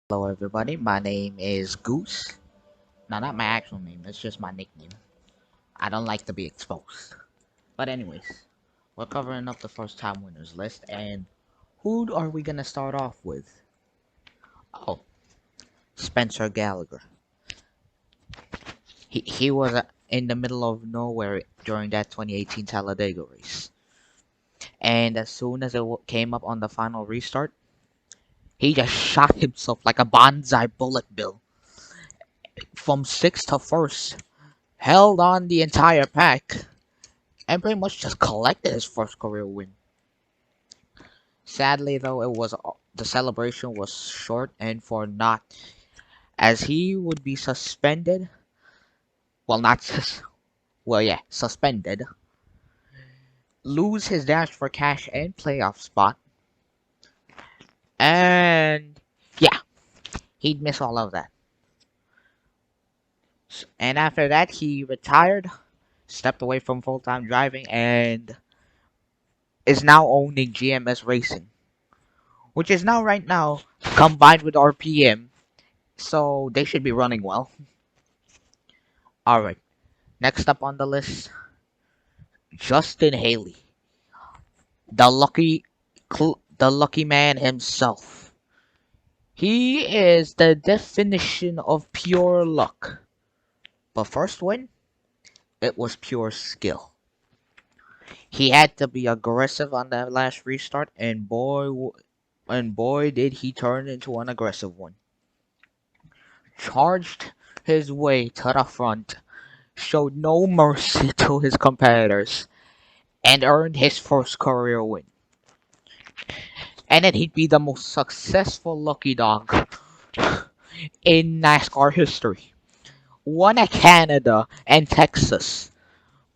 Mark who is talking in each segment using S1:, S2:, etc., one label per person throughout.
S1: Hello everybody, my name is Goose. No, not my actual name, it's just my nickname. I don't like to be exposed. But anyways, we're covering up the first time winners list, and who are we gonna start off with? Oh, Spencer Gallagher. He was in the middle of nowhere during that 2018 Talladega race. And as soon as it came up on the final restart, he just shot himself like a bonsai bullet bill from 6th to 1st, held on the entire pack, and pretty much just collected his first career win. Sadly, though, the celebration was short and for naught, as he would be suspended. Well, not well, yeah, suspended. Lose his dash for cash and playoff spot, and yeah, he'd miss all of that. And after that, he retired, stepped away from full-time driving, and is now owning GMS Racing, which is now right now combined with RPM, so they should be running well. Alright, next up on the list, Justin Haley, the lucky man himself. He is the definition of pure luck. But first win, it was pure skill. He had to be aggressive on that last restart, and boy did he turn into an aggressive one. Charged his way to the front, showed no mercy to his competitors, and earned his first career win. And then he'd be the most successful lucky dog in NASCAR history. Won at Canada and Texas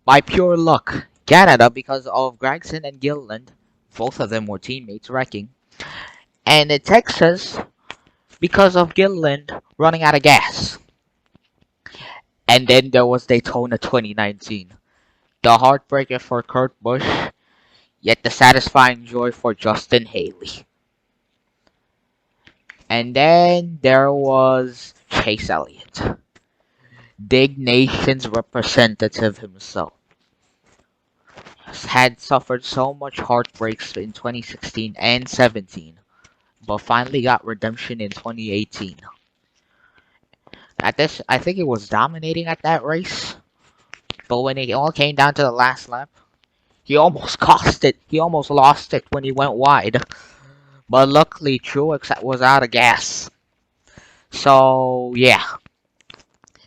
S1: by pure luck. Canada because of Gregson and Gilliland, both of them were teammates wrecking. And in Texas because of Gilliland running out of gas. And then there was Daytona 2019. The heartbreaker for Kurt Busch, yet the satisfying joy for Justin Haley. And then there was Chase Elliott, Dig Nation's representative himself. Had suffered so much heartbreaks in 2016 and 17, but finally got redemption in 2018. At this, I think he was dominating at that race, but when it all came down to the last lap, he almost cost it. He almost lost it when he went wide. But luckily, Truex was out of gas. So yeah,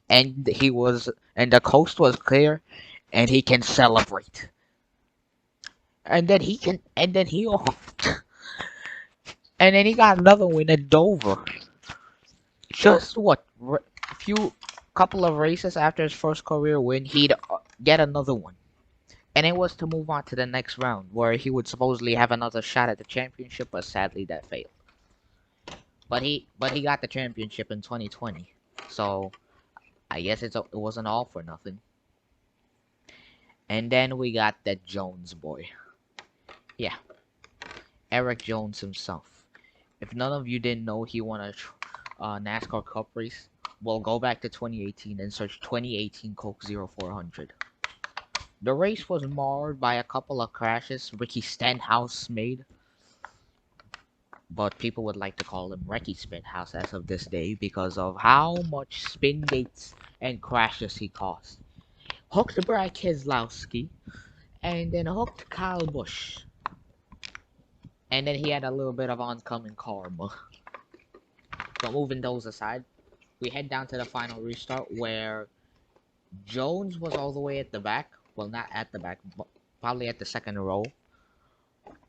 S1: and the coast was clear, and he can celebrate. And then he can, and then he, and then he got another win at Dover. Just what, couple of races after his first career win, he'd get another one. And it was to move on to the next round, where he would supposedly have another shot at the championship, but sadly that failed. But he got the championship in 2020, so I guess it wasn't all for nothing. And then we got that Jones boy. Yeah, Eric Jones himself. If none of you didn't know he won a NASCAR Cup race, well, go back to 2018 and search 2018 Coke 0400. The race was marred by a couple of crashes Ricky Stenhouse made, but people would like to call him Ricky Spinhouse as of this day because of how much spin dates and crashes he caused. Hooked Brad Keselowski, and then hooked Kyle Busch. And then he had a little bit of oncoming karma. But moving those aside, we head down to the final restart where Jones was all the way at the back. Well, not at the back, but probably at the second row.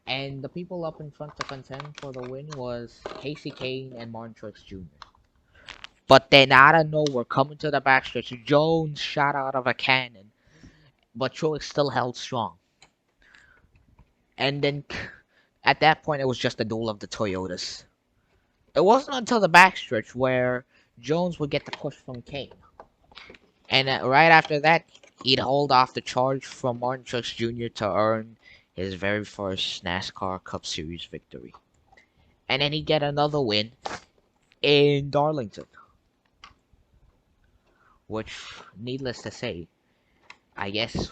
S1: And the people up in front to contend for the win was Casey Kane and Martin Truex Jr. But then out of nowhere, coming to the backstretch, Jones shot out of a cannon but Truex still held strong. And then at that point, it was just a duel of the Toyotas. It wasn't until the backstretch where Jones would get the push from Kane. And right after that, he'd hold off the charge from Martin Truex Jr. to earn his very first NASCAR Cup Series victory. And then he'd get another win in Darlington, which, needless to say, I guess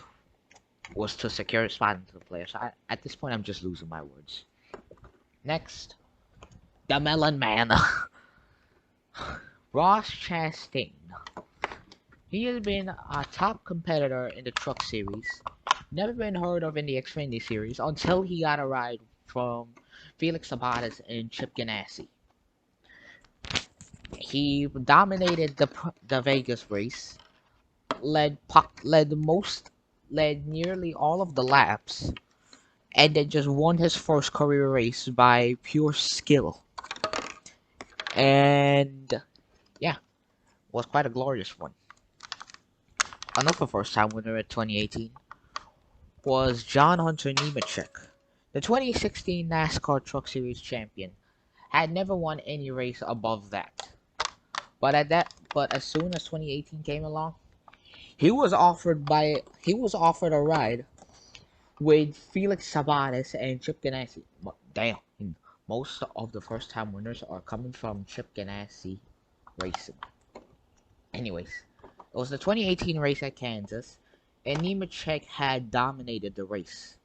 S1: was to secure a spot into the playoffs. At this point, I'm just losing my words. Next, the Melon Man, Ross Chastain. He has been a top competitor in the Truck Series, never been heard of in the Xfinity Series until he got a ride from Felix Sabates and Chip Ganassi. He dominated the Vegas race, led nearly all of the laps, and then just won his first career race by pure skill. And yeah, was quite a glorious one. Another first time winner at 2018 was John Hunter Nemechek. The 2016 NASCAR Truck Series champion had never won any race above that. But as soon as 2018 came along, he was offered a ride with Felix Sabates and Chip Ganassi. Damn, most of the first time winners are coming from Chip Ganassi Racing. Anyways, it was the 2018 race at Kansas, and Nemechek had dominated the race.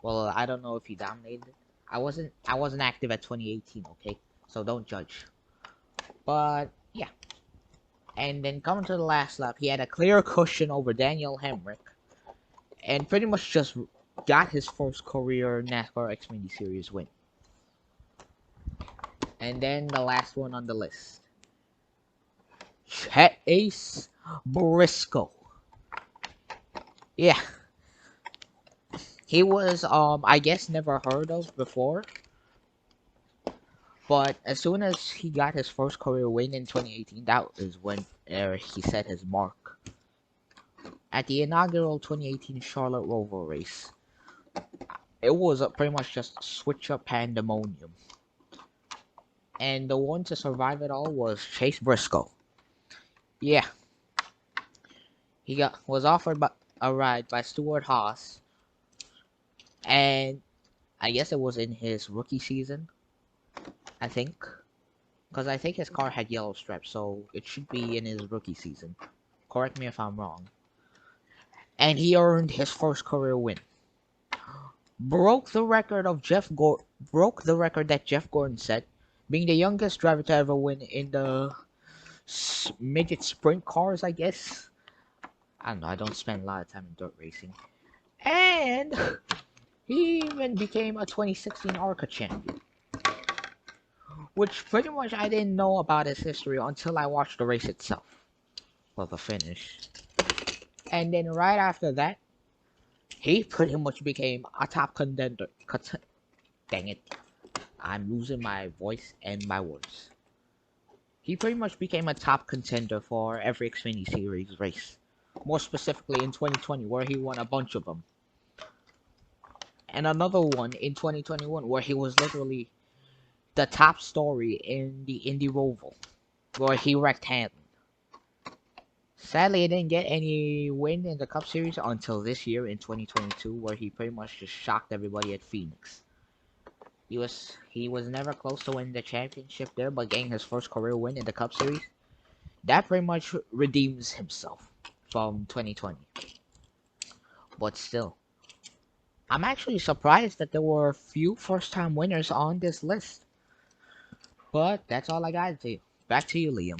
S1: Well, I don't know if he dominated it. I wasn't active at 2018, okay? So don't judge. But yeah. And then coming to the last lap, he had a clear cushion over Daniel Hemrick, and pretty much just got his first career NASCAR Xfinity Series win. And then the last one on the list, Ace Briscoe. Yeah, he was I guess never heard of before, but as soon as he got his first career win in 2018, that is when he set his mark. At the inaugural 2018 Charlotte Roval race, it was pretty much just switch up pandemonium. And the one to survive it all was Chase Briscoe. Yeah, he was offered a ride by Stuart Haas, and I guess it was in his rookie season, I think. Because I think his car had yellow stripes, so it should be in his rookie season. Correct me if I'm wrong. And he earned his first career win. Broke the record that Jeff Gordon set, being the youngest driver to ever win in the midget sprint cars, I guess. I don't know, I don't spend a lot of time in dirt racing. And he even became a 2016 ARCA champion. Which pretty much I didn't know about his history until I watched the race itself. Well, the finish. And then right after that, he pretty much became a top contender. Dang it. I'm losing my voice and my words. He pretty much became a top contender for every Xfinity Series race. More specifically in 2020, where he won a bunch of them. And another one in 2021, where he was literally the top story in the Indy Roval, where he wrecked Hamlin. Sadly, he didn't get any win in the Cup Series until this year in 2022, where he pretty much just shocked everybody at Phoenix. He was never close to winning the championship there, but getting his first career win in the Cup Series, that pretty much redeems himself from 2020. But still, I'm actually surprised that there were few first-time winners on this list. But that's all I got to you. Back to you, Liam.